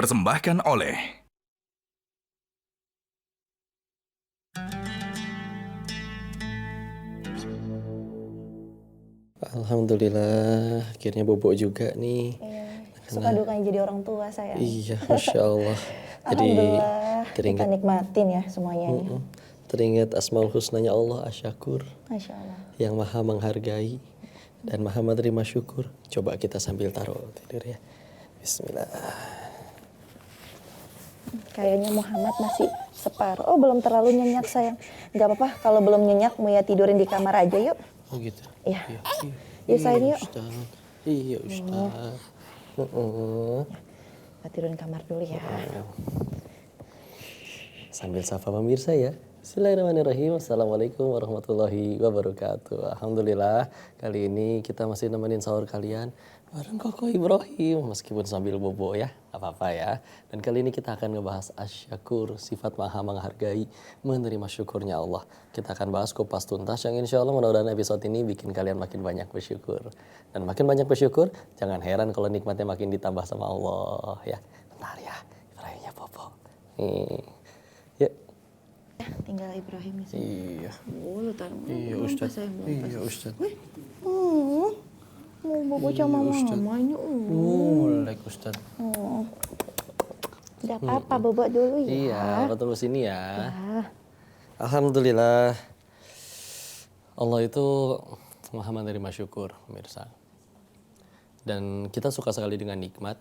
dipersembahkan oleh Alhamdulillah, akhirnya bobo juga nih. Iya, suka dukanya jadi orang tua saya. Iya, Masya Allah. Jadi Alhamdulillah kita teringat, nikmatin ya semuanya ini. teringat Asmaul Husnanya Allah Asyakur, Masya Allah. yang maha menghargai dan maha menerima syukur. Coba kita sambil taruh tidur ya. Bismillah. Kayaknya Muhammad masih separuh. Oh, belum terlalu nyenyak sayang. Gak apa-apa kalau belum nyenyak Muya tidurin di kamar aja yuk. Oh gitu. Iya. Iya, Yuk sayang yuk. Ustaz. Iya Ustaz. Kita tidurin kamar dulu ya. Sambil sapa pemirsa ya. Bismillahirrahmanirrahim. Assalamualaikum warahmatullahi wabarakatuh. Alhamdulillah kali ini kita masih nemenin sahur kalian bareng Koko Ibrahim meskipun sambil bobo ya, gak apa-apa ya. Dan kali ini kita akan ngebahas asyakur, sifat maha menghargai, menerima syukurnya Allah. Kita akan bahas kupas tuntas yang insya Allah mudah-mudahan episode ini bikin kalian makin banyak bersyukur. Dan makin banyak bersyukur, jangan heran kalau nikmatnya makin ditambah sama Allah ya. Bentar ya, Ibrahimnya bobo. Nih. Yuk. Tinggal Ibrahim di sini. Iya. Oh, lu taruh. Iya Ustaz. Iya Ustaz. Mau bobo sama mamanya. Mulai Ustaz. Udah apa bobo dulu ya. Iya, betul sini ya. Ya. Alhamdulillah. Allah itu maha menerima syukur, pemirsa. Dan kita suka sekali dengan nikmat.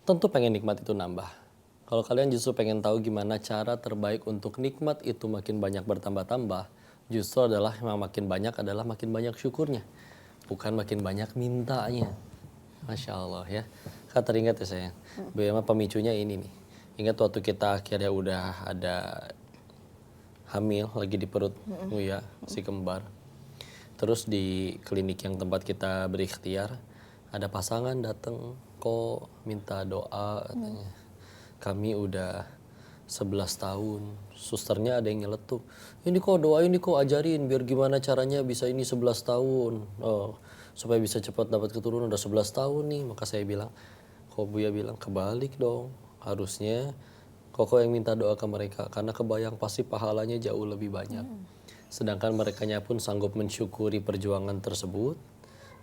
Tentu pengen nikmat itu nambah. Kalau kalian justru pengen tahu gimana cara terbaik untuk nikmat itu makin banyak bertambah-tambah, justru adalah yang makin banyak adalah makin banyak syukurnya. Bukan makin banyak mintanya. Masya Allah ya. Kak teringat ya sayang, bagaimana pemicunya ini nih. Ingat waktu kita akhirnya udah ada hamil lagi di perut Muya, si kembar. Terus di klinik yang tempat kita berikhtiar, ada pasangan datang kok minta doa katanya. Kami udah 11 tahun, susternya ada yang nyeletuk. Ini kok doa ini kok ajarin biar gimana caranya bisa ini 11 tahun. Oh, supaya bisa cepat dapat keturunan udah 11 tahun nih. Maka saya bilang, kok Buya bilang kebalik dong. Harusnya Koko yang minta doa ke mereka karena kebayang pasti pahalanya jauh lebih banyak. Sedangkan merekanya pun sanggup mensyukuri perjuangan tersebut.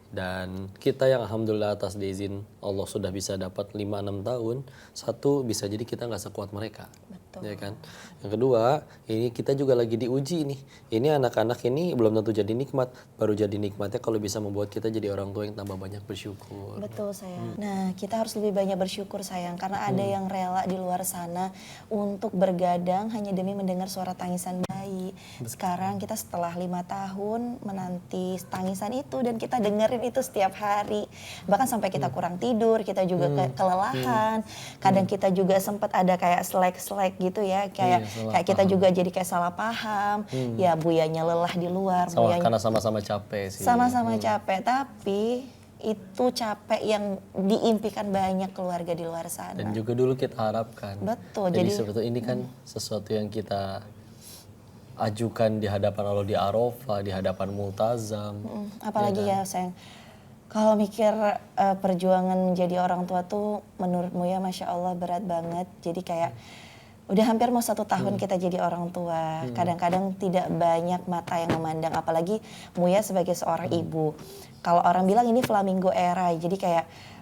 Dan kita yang alhamdulillah atas diizin Allah sudah bisa dapat 5-6 tahun. Satu, bisa jadi kita nggak sekuat mereka. Betul. Ya kan? Yang kedua, ini kita juga lagi diuji nih. Ini anak-anak ini belum tentu jadi nikmat. Baru jadi nikmatnya kalau bisa membuat kita jadi orang tua yang tambah banyak bersyukur. Betul sayang. Nah kita harus lebih banyak bersyukur sayang. Karena ada yang rela di luar sana untuk bergadang hanya demi mendengar suara tangisan bayi. Sekarang kita setelah 5 tahun menanti tangisan itu dan kita dengerin itu setiap hari. Bahkan sampai kita kurang tidur, kita juga kelelahan. Kadang kita juga sempat ada kayak slack gitu ya. Kayak kita juga jadi kayak salah paham. Ya buyanya lelah di luar. Karena sama-sama capek sih. Sama-sama capek, tapi itu capek yang diimpikan banyak keluarga di luar sana. Dan juga dulu kita harapkan. Betul. Jadi sebetulnya ini kan sesuatu yang kita ajukan di hadapan Allah di Arafah, di hadapan Multazam. Apalagi ya sayang, kalau mikir perjuangan menjadi orang tua tuh menurutmu ya Masya Allah berat banget. Jadi kayak udah hampir mau 1 tahun kita jadi orang tua. Kadang-kadang tidak banyak mata yang memandang. Apalagi Muya sebagai seorang ibu. Kalau orang bilang ini flamingo era. Jadi kayak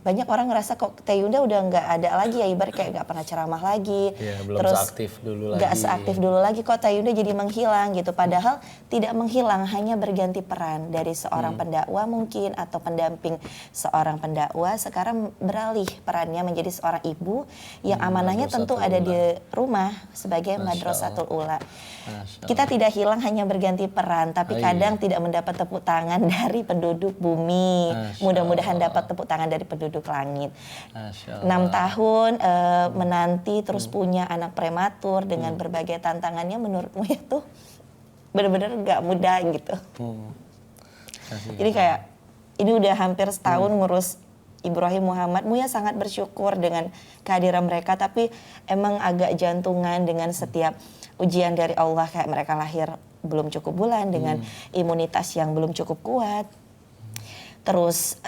banyak orang ngerasa kok Teh Yunda udah nggak ada lagi ya, ibarat kayak nggak pernah ceramah lagi. Ya, belum terus seaktif dulu lagi. Nggak seaktif dulu lagi, kok Teh Yunda jadi menghilang gitu. Padahal tidak menghilang, hanya berganti peran dari seorang pendakwah mungkin atau pendamping seorang pendakwah. Sekarang beralih perannya menjadi seorang ibu yang amanahnya tentu ada di rumah sebagai Madrasatul Ula. Kita tidak hilang, hanya berganti peran, tapi kadang tidak mendapat tepuk tangan dari penduduk bumi. Mudah-mudahan dapat tepuk tangan dari penduduk langit. 6 tahun menanti terus punya anak prematur dengan berbagai tantangannya, menurutmu itu benar-benar gak mudah gitu. Jadi kayak ini udah hampir setahun ngurus Ibrahim Muhammad. Muya sangat bersyukur dengan kehadiran mereka, tapi emang agak jantungan dengan setiap ujian dari Allah, kayak mereka lahir belum cukup bulan dengan imunitas yang belum cukup kuat. Terus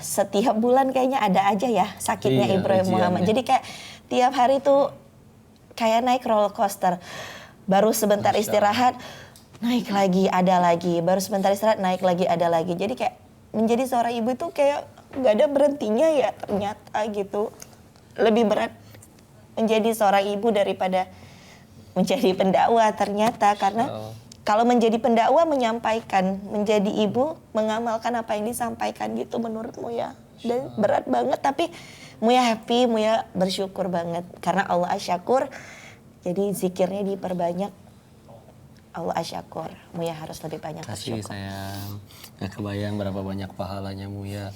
setiap bulan kayaknya ada aja ya sakitnya Iya, Ibrahim Muhammad. ujiannya. Jadi kayak tiap hari tuh kayak naik roller coaster. Baru sebentar Masya istirahat, naik lagi, ada lagi. Baru sebentar istirahat, naik lagi, ada lagi. Jadi kayak menjadi seorang ibu itu kayak nggak ada berhentinya ya ternyata gitu. Lebih berat menjadi seorang ibu daripada menjadi pendakwah ternyata. Karena kalau menjadi pendakwah menyampaikan, menjadi ibu mengamalkan apa yang disampaikan gitu menurutmu ya. Dan berat banget tapi Muya happy, Muya bersyukur banget karena Allah asyakur. Jadi zikirnya diperbanyak. Allah asyakur. Muya harus lebih banyak Kasih bersyukur. sayang. Gak kebayang berapa banyak pahalanya Muya.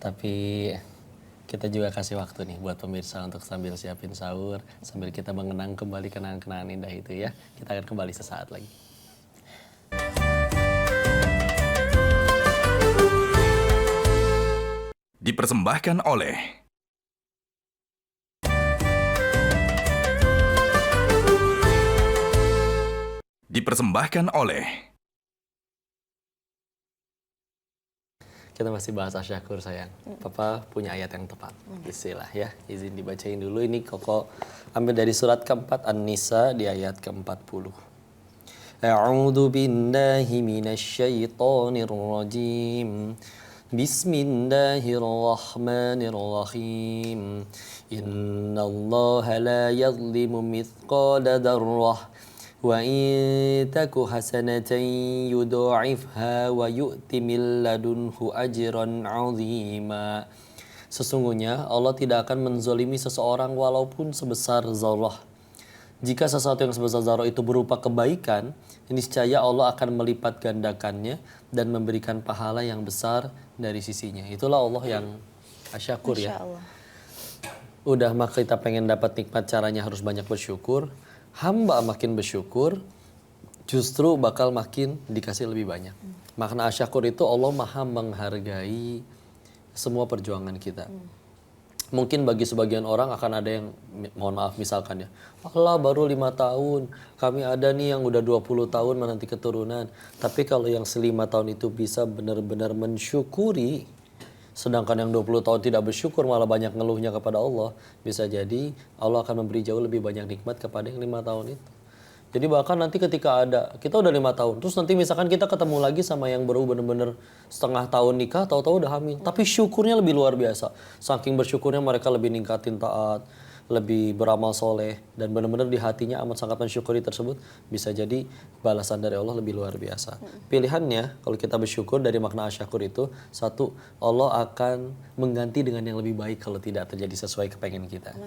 Tapi kita juga kasih waktu nih buat pemirsa untuk sambil siapin sahur. Sambil kita mengenang kembali kenangan-kenangan indah itu ya. Kita akan kembali sesaat lagi. Dipersembahkan oleh Kita masih bahas asyakur sayang. Papa punya ayat yang tepat. Bismillah ya. Izin dibacain dulu. Ini Koko ambil dari surat keempat An-Nisa di ayat ke-40. A'udzu billahi minasyaitonir rajim. Bismillahirrahmanirrahim. Innallaha la yadhlimu mithqala dzarrah. Wa in taku hasanatan yudha'ifha wa yu'ti min ladunhu ajran 'azima. Sesungguhnya Allah tidak akan menzolimi seseorang walaupun sebesar zarah. Jika sesuatu yang sebesar zarah itu berupa kebaikan, niscaya Allah akan melipat gandakannya dan memberikan pahala yang besar dari sisinya. Itulah Allah yang asyakur ya. Masya Allah. Udah maka kita pengen dapat nikmat, caranya harus banyak bersyukur. Hamba makin bersyukur, justru bakal makin dikasih lebih banyak. Makna asyakur itu Allah maha menghargai semua perjuangan kita. Mungkin bagi sebagian orang akan ada yang, mohon maaf misalkan ya, Allah baru 5 tahun, kami ada nih yang udah 20 tahun menanti keturunan. Tapi kalau yang 5 tahun itu bisa benar-benar mensyukuri, sedangkan yang 20 tahun tidak bersyukur malah banyak ngeluhnya kepada Allah, bisa jadi Allah akan memberi jauh lebih banyak nikmat kepada yang 5 tahun itu. Jadi bahkan nanti ketika kita udah 5 tahun, terus nanti misalkan kita ketemu lagi sama yang baru bener-bener setengah tahun nikah, tahu-tahu udah hamil, tapi syukurnya lebih luar biasa. Saking bersyukurnya mereka lebih ningkatin taat, lebih beramal soleh, dan benar-benar di hatinya amat sangat mensyukuri tersebut, bisa jadi balasan dari Allah lebih luar biasa. Pilihannya kalau kita bersyukur dari makna asyakur itu, satu, Allah akan mengganti dengan yang lebih baik kalau tidak terjadi sesuai kepengen kita.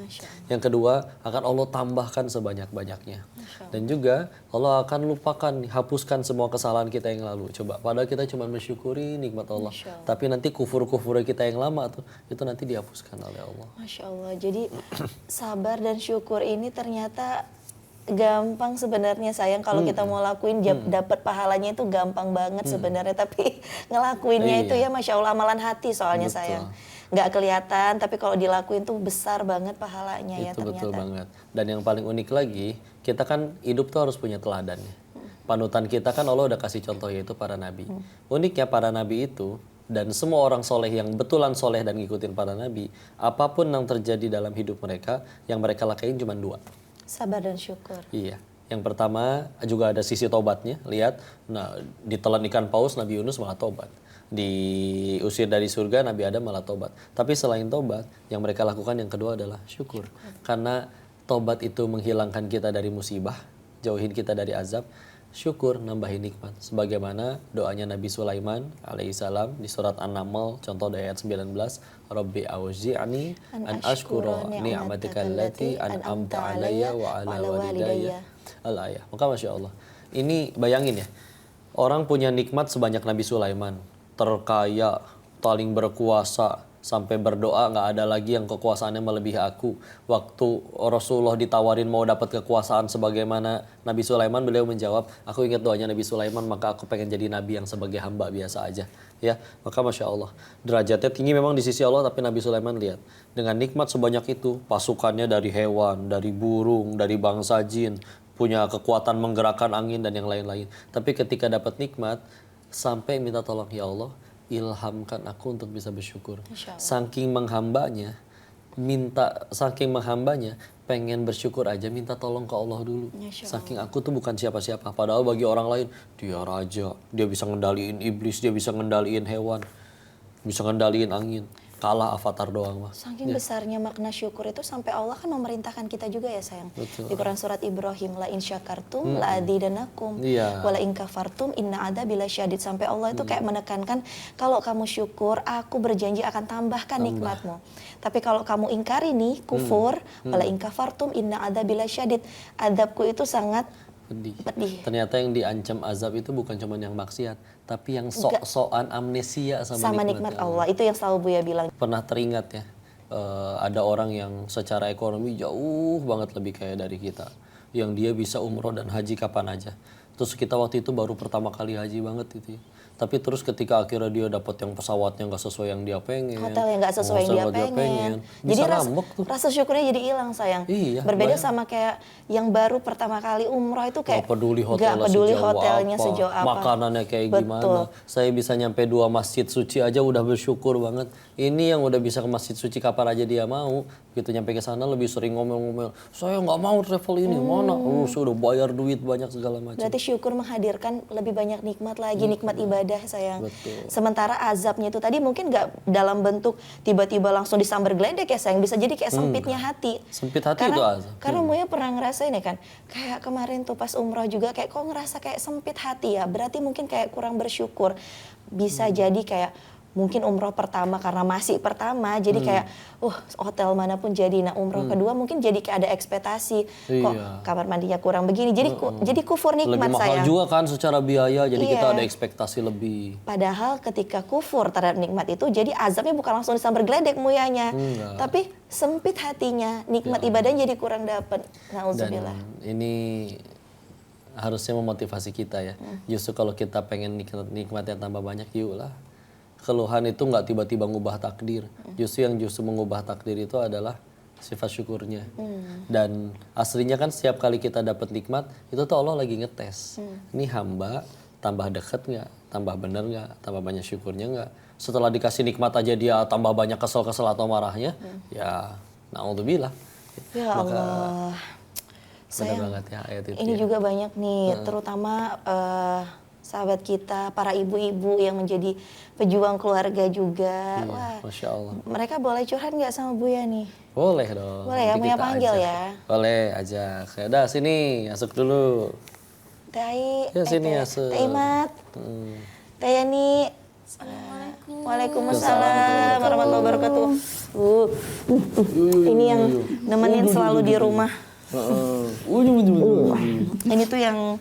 Yang kedua, akan Allah tambahkan sebanyak-banyaknya. Dan juga Allah akan lupakan, hapuskan semua kesalahan kita yang lalu. Coba, padahal kita cuma mensyukuri nikmat Allah. Tapi nanti kufur-kufur kita yang lama tuh, itu nanti dihapuskan oleh Allah. Masya Allah. Jadi sabar dan syukur ini ternyata gampang sebenarnya sayang kalau kita mau lakuin dapat pahalanya itu gampang banget sebenarnya, tapi ngelakuinnya itu ya Masya Allah amalan hati soalnya. Betul. Sayang nggak kelihatan tapi kalau dilakuin tuh besar banget pahalanya ya Itu ternyata. betul banget. Dan yang paling unik lagi, kita kan hidup tuh harus punya teladannya. Panutan kita kan Allah udah kasih contoh, yaitu para nabi. Uniknya para nabi itu dan semua orang soleh yang betulan soleh dan ngikutin para nabi, apapun yang terjadi dalam hidup mereka, yang mereka lakuin cuma 2. Sabar dan syukur. Iya. Yang pertama juga ada sisi tobatnya. Lihat, nah ditelan ikan paus Nabi Yunus malah tobat. Diusir dari surga Nabi Adam malah tobat. Tapi selain tobat, yang mereka lakukan yang kedua adalah syukur. Karena tobat itu menghilangkan kita dari musibah, jauhin kita dari azab. Syukur nambahin nikmat. Sebagaimana doanya Nabi Sulaiman alaihissalam di surat An-Naml contoh dari ayat 19, Rabbi auzi'ni an ashkura ni'matika allati an'amta alayya wa ala walidayya. Al-ayah. Maka Masya Allah, ini bayangin ya, orang punya nikmat sebanyak Nabi Sulaiman, terkaya, paling berkuasa, sampai berdoa nggak ada lagi yang kekuasaannya melebihi aku. Waktu Rasulullah ditawarin mau dapat kekuasaan sebagaimana Nabi Sulaiman, beliau menjawab, aku ingat doanya Nabi Sulaiman, maka aku pengen jadi nabi yang sebagai hamba biasa aja. Ya, maka Masya Allah, derajatnya tinggi memang di sisi Allah, tapi Nabi Sulaiman lihat, dengan nikmat sebanyak itu, pasukannya dari hewan, dari burung, dari bangsa jin, punya kekuatan menggerakkan angin dan yang lain-lain. Tapi ketika dapat nikmat, sampai minta tolong, ya Allah, ilhamkan aku untuk bisa bersyukur. Masya Allah. Saking menghambanya, pengen bersyukur aja minta tolong ke Allah dulu. Masya Saking aku tuh bukan siapa-siapa. Padahal bagi orang lain, dia raja, dia bisa ngendaliin iblis, dia bisa ngendaliin hewan, bisa ngendaliin angin. Kalah avatar doang mah. Saking besarnya makna syukur itu sampai Allah kan memerintahkan kita juga ya sayang. Betul. Di Quran surat Ibrahim, la in syakartum la azidannakum Iya. wa la in kafartum inna adzabi lasyadid. Sampai Allah itu kayak menekankan kalau kamu syukur, aku berjanji akan tambahkan nikmatmu. Tapi kalau kamu ingkari nih, kufur, wa la in kafartum inna adzabi lasyadid. Adabku itu sangat pedih. Ternyata yang diancam azab itu bukan cuma yang maksiat, tapi yang sok-sokan amnesia sama nikmat Allah. Itu yang selalu Buya bilang. Pernah teringat ya, ada orang yang secara ekonomi jauh banget lebih kaya dari kita, yang dia bisa umroh dan haji kapan aja. Terus kita waktu itu baru pertama kali haji banget gitu ya. Tapi terus ketika akhirnya dia dapat yang pesawatnya nggak sesuai yang dia pengen, Hotel yang nggak sesuai yang dia pengen. Jadi rasa syukurnya jadi hilang sayang. Iya, berbeda sama kayak yang baru pertama kali umroh itu kayak nggak peduli hotelnya sejauh apa, makanannya kayak gimana. Saya bisa nyampe 2 masjid suci aja udah bersyukur banget. Ini yang udah bisa ke masjid suci kapan aja dia mau. Begitu nyampe ke sana lebih sering ngomel-ngomel. Saya nggak mau travel ini, mana? Saya udah bayar duit banyak segala macam. Berarti syukur menghadirkan lebih banyak nikmat lagi, nikmat ibadah sayang. Betul. Sementara azabnya itu tadi mungkin nggak dalam bentuk tiba-tiba langsung disambar geledek ya sayang. Bisa jadi kayak sempitnya hati. Sempit hati itu azab. Karena Buya pernah ngerasain ya kan. Kayak kemarin tuh pas umroh juga kayak kok ngerasa kayak sempit hati ya. Berarti mungkin kayak kurang bersyukur. Bisa jadi kayak mungkin umroh pertama karena masih pertama jadi kayak hotel manapun jadi. Nah umroh kedua mungkin jadi kayak ada ekspektasi kok kamar mandinya kurang begini jadi kufur nikmat lebih mahal sayang. juga kan secara biaya jadi kita ada ekspektasi lebih. Padahal ketika kufur terhadap nikmat itu jadi azabnya bukan langsung disambar geledek muyanya, tapi sempit hatinya, nikmat ibadahnya jadi kurang dapat. Nauzubillah. Dan ini harusnya memotivasi kita ya. Justru kalau kita pengen nikmat yang tambah banyak, yuk lah. Keluhan itu nggak tiba-tiba ngubah takdir. Justru yang mengubah takdir itu adalah sifat syukurnya. Dan aslinya kan setiap kali kita dapat nikmat, itu tuh Allah lagi ngetes. Ini hamba tambah dekat nggak? Tambah bener nggak? Tambah banyak syukurnya nggak? Setelah dikasih nikmat aja dia tambah banyak kesel-kesel atau marahnya, ya na'udzubillah. Ya Allah. Benar banget ya ayat itu. Ini ya. juga banyak nih, terutama sahabat kita, para ibu-ibu yang menjadi pejuang keluarga juga. Iya, wah, Masya Allah. Mereka boleh curhat nggak sama Buya nih? Boleh dong. Boleh ya, Nanti Buya kita panggil ajak. ya. Boleh, ajak. Ya udah sini, masuk dulu. Teh, Ya, sini masuk. Teh Imat, Teh Yani. Waalaikumsalam warahmatullahi wabarakatuh. Ini yang nemenin selalu di rumah. Ini tuh yang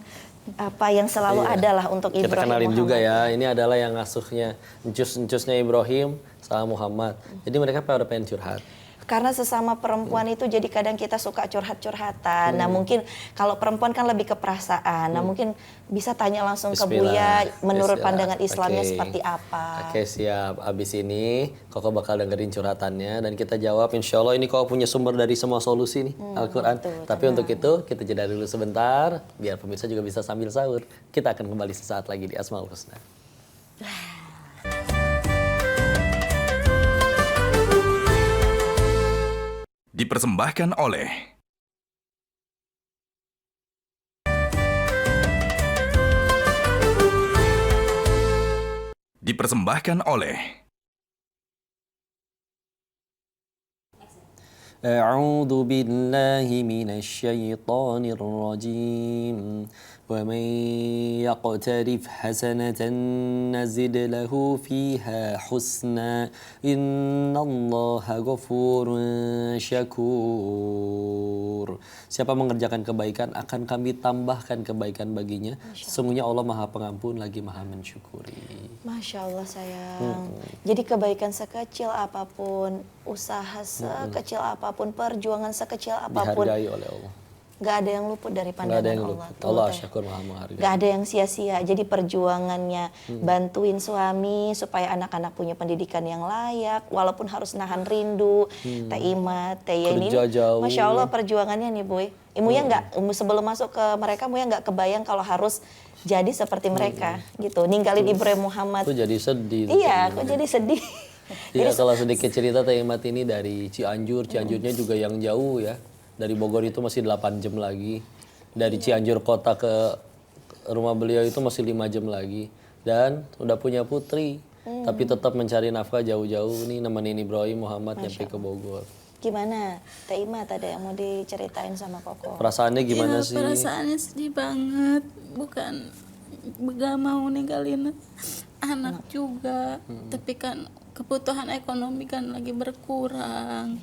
yang selalu ada lah untuk Ibrahim. Kita kenalin Muhammad. juga ya, ini adalah yang ngasuhnya encus-encusnya Ibrahim sama Muhammad. Jadi mereka pada pengen curhat. Karena sesama perempuan itu jadi kadang kita suka curhat-curhatan. Nah mungkin kalau perempuan kan lebih ke perasaan. Nah mungkin bisa tanya langsung ke Buya menurut pandangan Islamnya seperti apa. Oke, siap. Abis ini Koko bakal dengerin curhatannya dan kita jawab. Insya Allah ini Koko punya sumber dari semua solusi nih, Al-Quran. Tapi untuk itu kita jeda dulu sebentar biar pemirsa juga bisa sambil sahur. Kita akan kembali sesaat lagi di Asmaul Husna. Dipersembahkan oleh أعوذ بالله من الشيطان الرجيم ومن يقترف حسنة نزد له فيها حسنا إن الله غفور شكور. Siapa mengerjakan kebaikan akan kami tambahkan kebaikan baginya. Sesungguhnya Allah Maha Pengampun lagi Maha Mensyukuri. Masya Allah sayang. Jadi kebaikan sekecil apapun, usaha sekecil apapun, perjuangan sekecil apapun, Dihargai oleh Allah. Nggak ada yang luput dari Nggak pandangan ada yang Allah. lupa. Tuh, Allah Teh. Syakur Maha menghargai. Gak ada yang sia-sia. Jadi perjuangannya bantuin suami supaya anak-anak punya pendidikan yang layak, walaupun harus nahan rindu. Teh Imat, Teh Yeni, Kerja jauh. Masya Allah perjuangannya nih Boy. Imunya nggak, sebelum masuk ke mereka, Muya nggak kebayang kalau harus jadi seperti mereka gitu. Ninggalin Ibrahim Muhammad. Aku jadi sedih. Iya, aku jadi sedih. Iya, kalau sedikit cerita Teh Imat ini dari Cianjur. Cianjurnya juga yang jauh ya. Dari Bogor itu masih 8 jam lagi. Dari Cianjur kota ke rumah beliau itu masih 5 jam lagi. Dan udah punya putri. Tapi tetap mencari nafkah jauh-jauh nih nemenin Ibrahim Muhammad nyampe ke Bogor. Gimana Teh Imat, ada yang mau diceritain sama Koko? Perasaannya gimana Ya, sih? perasaannya sedih banget. Bukan gak mau ninggalin anak juga. Tapi kan kebutuhan ekonomi kan lagi berkurang.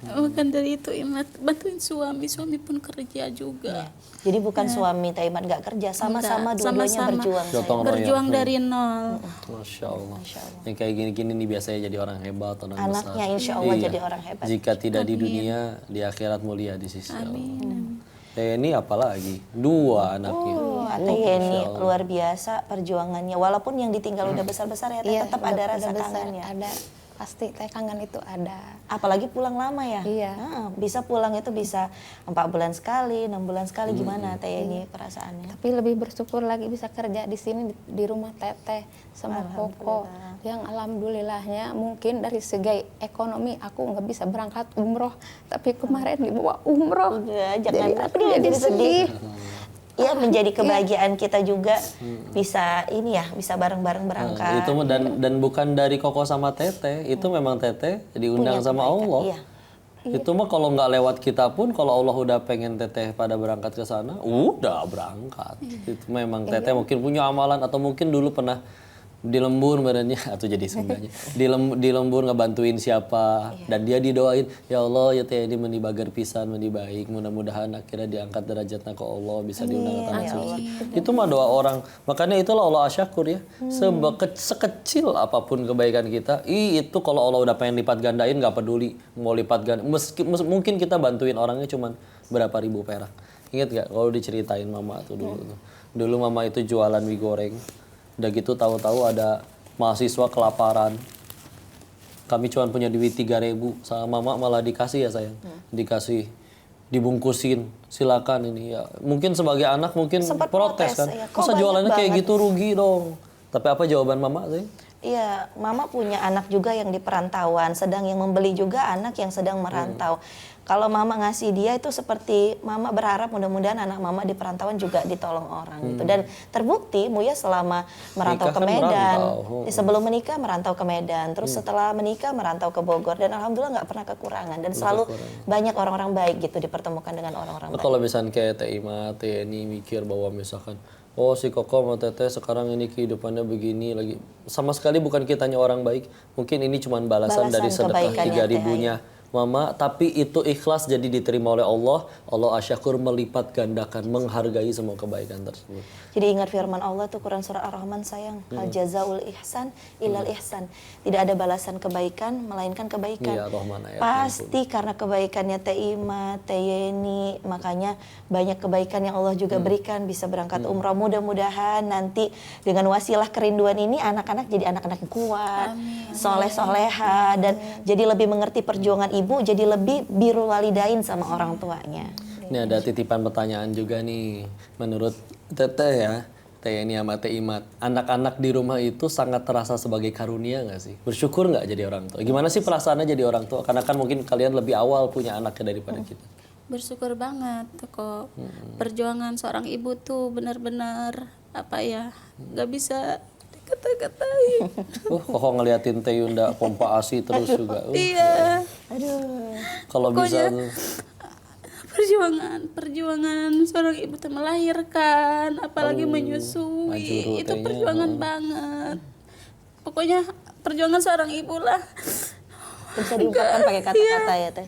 Bukan dari itu Imat bantuin suami pun kerja juga. Jadi bukan suami Teh Imat nggak kerja, sama-sama Enggak, dua-duanya sama-sama. berjuang. Gotong sayang. royong. Berjuang dari nol. Masya Allah. Yang kayak gini-gini nih biasanya jadi orang hebat, orang besar. Anaknya insya Allah Iya. jadi orang hebat. Jika tidak di dunia, di akhirat mulia di sisi Allah. Amin. Ini apalagi 2 anaknya. Teh Yeni luar biasa perjuangannya. Walaupun yang ditinggal udah besar-besar ya, Teh, tetap ada rasa kangen ya. Ada, pasti Teh kangen itu ada. Apalagi pulang lama ya. Iya. Bisa pulang itu bisa 4 bulan sekali, 6 bulan sekali. Gimana Teh Yeni perasaannya? Tapi lebih bersyukur lagi bisa kerja di sini di rumah Teteh sama Koko. Yang alhamdulillahnya mungkin dari segi ekonomi aku nggak bisa berangkat umroh, tapi kemarin dibawa umroh. Udah, jangan Jadi aku jadi sedih. Ya menjadi kebahagiaan kita juga bisa ini ya, bisa bareng-bareng berangkat. Itu mah dan bukan dari Koko sama Teteh, itu memang Teteh diundang Punya sama kebaikan, Allah. iya. Itu mah kalau nggak lewat kita pun, kalau Allah udah pengen Teteh pada berangkat ke sana, udah berangkat. Itu memang Teteh mungkin punya amalan atau mungkin dulu pernah di lembur badannya atau jadi Sundanya di lembur ngebantuin siapa dan dia didoain, ya Allah ya Teh ini meni bagar pisan meni baik, mudah-mudahan akhirnya diangkat derajatnya ke Allah, bisa diundang ke tanah suci. Itu mah doa orang, makanya itulah Allah asyakur ya. Sekecil apapun kebaikan kita, itu kalau Allah udah pengen lipat gandain nggak peduli mau lipat ganda, mungkin kita bantuin orangnya cuman berapa ribu perak. Ingat gak kalau diceritain mama tuh dulu mama itu jualan mie goreng. Udah gitu tahu-tahu ada mahasiswa kelaparan. Kami cuma punya duit 3.000, sama mama malah dikasih ya sayang. Dikasih, dibungkusin, silakan ini ya. Mungkin sebagai anak mungkin Sempat protes kan. protes, ya. Kok Masa jualannya banyak kayak banget? gitu, rugi dong. Tapi apa jawaban mama sayang? Iya, Mama punya anak juga yang di perantauan, sedang yang membeli juga anak yang sedang merantau. Kalau Mama ngasih dia itu seperti Mama berharap mudah-mudahan anak Mama di perantauan juga ditolong orang gitu. Dan terbukti Muya selama merantau Nikah ke kan Medan, merantau. sebelum menikah merantau ke Medan, terus setelah menikah merantau ke Bogor, dan alhamdulillah nggak pernah kekurangan dan selalu banyak orang-orang baik gitu dipertemukan dengan orang-orang Nah, baik. kalau misalnya kayak Teh Ima, Teh Eni mikir bahwa misalkan, oh si Koko sama Teteh sekarang ini kehidupannya begini lagi. Sama sekali bukan kitanya orang baik. Mungkin ini cuma balasan dari Balasan sedekah kebaikannya 3.000-nya Mama. Tapi itu ikhlas jadi diterima oleh Allah. Allah asyakur melipat gandakan, menghargai semua kebaikan tersebut. Jadi ingat firman Allah tuh Quran surah Ar-Rahman sayang, al jazaul ihsan ilal ihsan. Tidak ada balasan kebaikan melainkan kebaikan. Iya, Rahman ayat Pasti karena kebaikannya Teh Ima, Teh Yeni, makanya banyak kebaikan yang Allah juga berikan bisa berangkat umrah. Mudah-mudahan nanti dengan wasilah kerinduan ini anak-anak jadi anak-anak yang kuat, soleh-soleha, dan jadi lebih mengerti perjuangan ibu, jadi lebih birrul walidain sama orang tuanya. Ini ada titipan pertanyaan juga nih. Menurut Teteh ya, Teh Eni sama Teh Imat, anak-anak di rumah itu sangat terasa sebagai karunia nggak sih? Bersyukur nggak jadi orang tua? Gimana sih perasaannya jadi orang tua? Karena kan mungkin kalian lebih awal punya anaknya daripada kita. Bersyukur banget kok. Perjuangan seorang ibu tuh benar-benar apa ya, nggak bisa dikata-katain. Kok ngeliatin Teh Yunda pompa ASI terus juga. Iya. Kalau bisa Pokoknya perjuangan seorang ibu tuh melahirkan, apalagi menyusui, Majuru itu tehnya, perjuangan banget. Pokoknya perjuangan seorang ibu lah. Bisa diungkapkan pakai kata-kata ya Teh.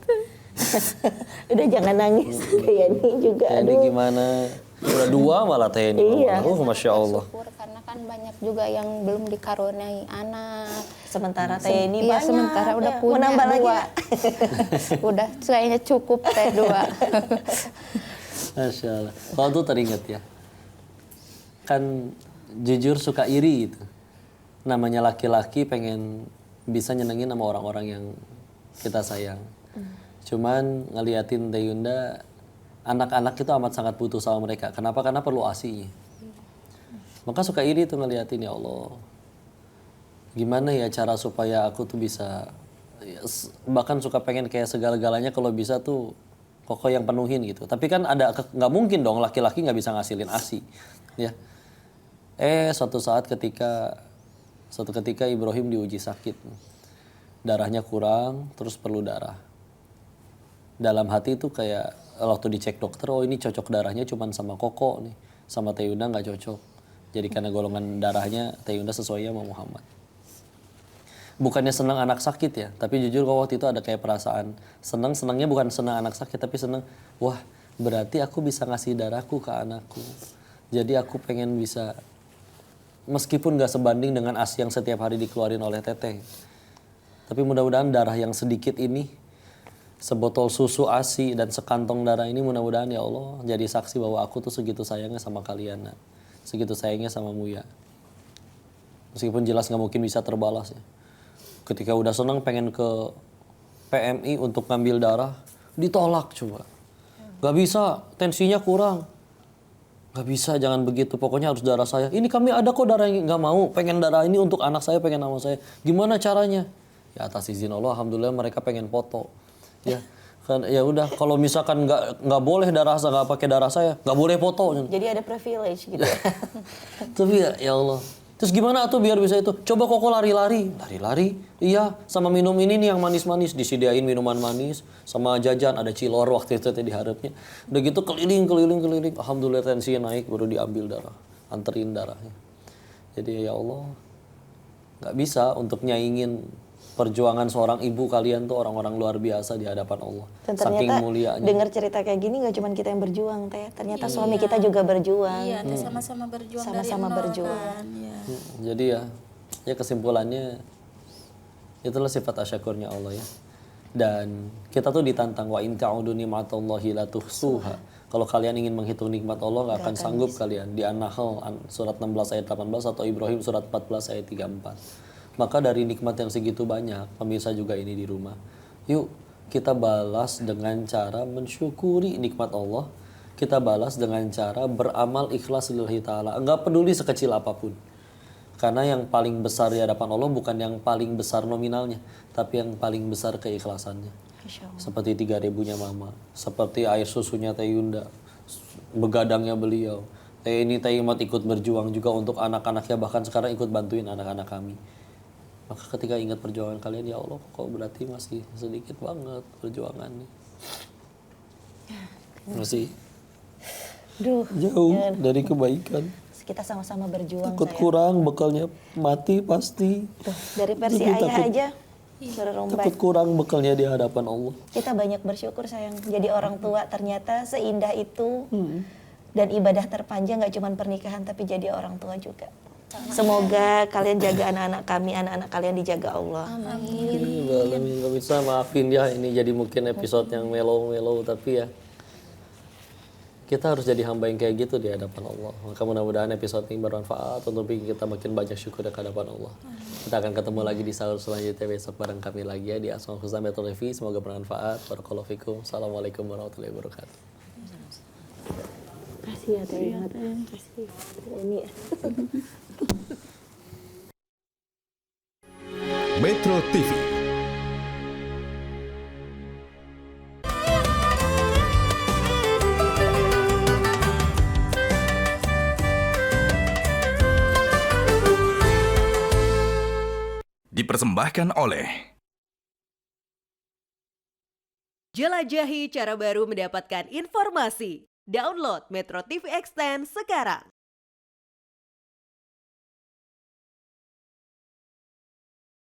Udah jangan nangis, Teh Yeni juga. Teh Eni gimana? Udah 2 malah Teh Eni. Iya. Masya Allah. Syukur karena kan banyak juga yang belum dikaruniai anak. Sementara Teh Yeni Iya, banyak. sementara udah ya. punya Mau nambah lagi 2. nggak? Udah kayaknya cukup Teh 2. Masya Allah. Kalau tuh teringat ya, kan jujur suka iri gitu. Namanya laki-laki pengen bisa nyenengin sama orang-orang yang kita sayang. Cuman ngeliatin Teh Yunda, anak-anak itu amat sangat butuh sama mereka. Kenapa? Karena perlu ASI-nya. Maka suka iri tuh ngeliatin, ya Allah, gimana ya cara supaya aku tuh bisa, bahkan suka pengen kayak segala-galanya kalau bisa tuh Koko yang penuhin gitu. Tapi kan ada nggak mungkin dong laki-laki nggak bisa ngasilin ASI, ya. Suatu ketika Ibrahim diuji sakit, darahnya kurang, terus perlu darah. Dalam hati itu kayak waktu dicek dokter, oh ini cocok darahnya cuman sama Koko nih, sama Teh Yunda nggak cocok. Jadi karena golongan darahnya Teh Yunda sesuai sama Muhammad. Bukannya senang anak sakit ya, tapi jujur kalau waktu itu ada kayak perasaan senangnya bukan senang anak sakit, tapi senang, wah berarti aku bisa ngasih darahku ke anakku. Jadi aku pengen bisa, meskipun gak sebanding dengan ASI yang setiap hari dikeluarin oleh Teteh, tapi mudah-mudahan darah yang sedikit ini, sebotol susu ASI dan sekantong darah ini, mudah-mudahan ya Allah jadi saksi bahwa aku tuh segitu sayangnya sama kalian, nah. Segitu sayangnya sama Muya. Meskipun jelas gak mungkin bisa terbalas ya. Ketika udah senang pengen ke PMI untuk ngambil darah, ditolak coba. Gak bisa, tensinya kurang. Gak bisa, jangan begitu, pokoknya harus darah saya. Ini kami ada kok darah yang gak mau, pengen darah ini untuk anak saya, pengen nama saya. Gimana caranya? Ya atas izin Allah, alhamdulillah mereka pengen foto. Ya kan, ya udah, kalau misalkan nggak boleh darah saya, nggak pakai darah saya, nggak boleh foto. Jadi ada privilege gitu. Tapi ya Allah. Terus gimana tuh biar bisa itu? Coba Koko lari-lari. Iya, sama minum ini nih yang manis-manis. Disediain minuman manis, sama jajan. Ada cilor waktu itu diharapnya. Udah gitu keliling. Alhamdulillah tensinya naik, baru diambil darah. Anterin darahnya. Jadi ya Allah, gak bisa untuk nyaingin perjuangan seorang ibu. Kalian tuh orang-orang luar biasa di hadapan Allah. Dan saking ternyata mulianya. dengar cerita kayak gini gak cuma kita yang berjuang, Teh. Ternyata suami kita juga berjuang. Iya, teh sama-sama berjuang Sama-sama dari nol berjuang. kan, ya. Jadi ya kesimpulannya itulah sifat asyakurnya Allah ya. Dan kita tuh ditantang, wa in ta'udu ni'matallahi la tuhsuha. Kalau kalian ingin menghitung nikmat Allah gak akan sanggup kalian. Di An-Nahl surat 16 ayat 18 atau Ibrahim surat 14 ayat 34. Maka dari nikmat yang segitu banyak, pemirsa juga ini di rumah, yuk kita balas dengan cara mensyukuri nikmat Allah. Kita balas dengan cara beramal ikhlas lillahi ta'ala. Enggak peduli sekecil apapun. Karena yang paling besar di hadapan Allah bukan yang paling besar nominalnya, tapi yang paling besar keikhlasannya. Seperti 3.000-nya Mama, seperti air susunya Teh Yunda, begadangnya beliau. Teh Imat ikut berjuang juga untuk anak-anaknya, bahkan sekarang ikut bantuin anak-anak kami. Maka ketika ingat perjuangan kalian, ya Allah, kok berarti masih sedikit banget perjuangannya. Masih jauh dari kebaikan. Kita sama-sama berjuang. Takut kurang, bekalnya mati pasti. Tuh, dari versi ayah aja berrombak. Takut kurang bekalnya di hadapan Allah. Kita banyak bersyukur sayang. Jadi orang tua ternyata seindah itu. Dan ibadah terpanjang gak cuma pernikahan, tapi jadi orang tua juga. Semoga kalian jaga anak-anak kami, anak-anak kalian dijaga Allah. Amin. Gak bisa, maafin ya, ini jadi mungkin episode yang mellow-mellow, tapi ya kita harus jadi hamba yang kayak gitu di hadapan Allah. Maka mudah-mudahan episode ini bermanfaat untuk bikin kita makin banyak syukur di hadapan Allah. Kita akan ketemu lagi di sahur selanjutnya besok bareng kami lagi ya di Asmaul Husna Metro TV. Semoga bermanfaat. Barakallahu fikum. Assalamualaikum warahmatullahi wabarakatuh. Kasih ya Teh. Kasih. Ini ya. Metro TV. Dipersembahkan oleh Jelajahi cara baru mendapatkan informasi. Download Metro TV Extend sekarang.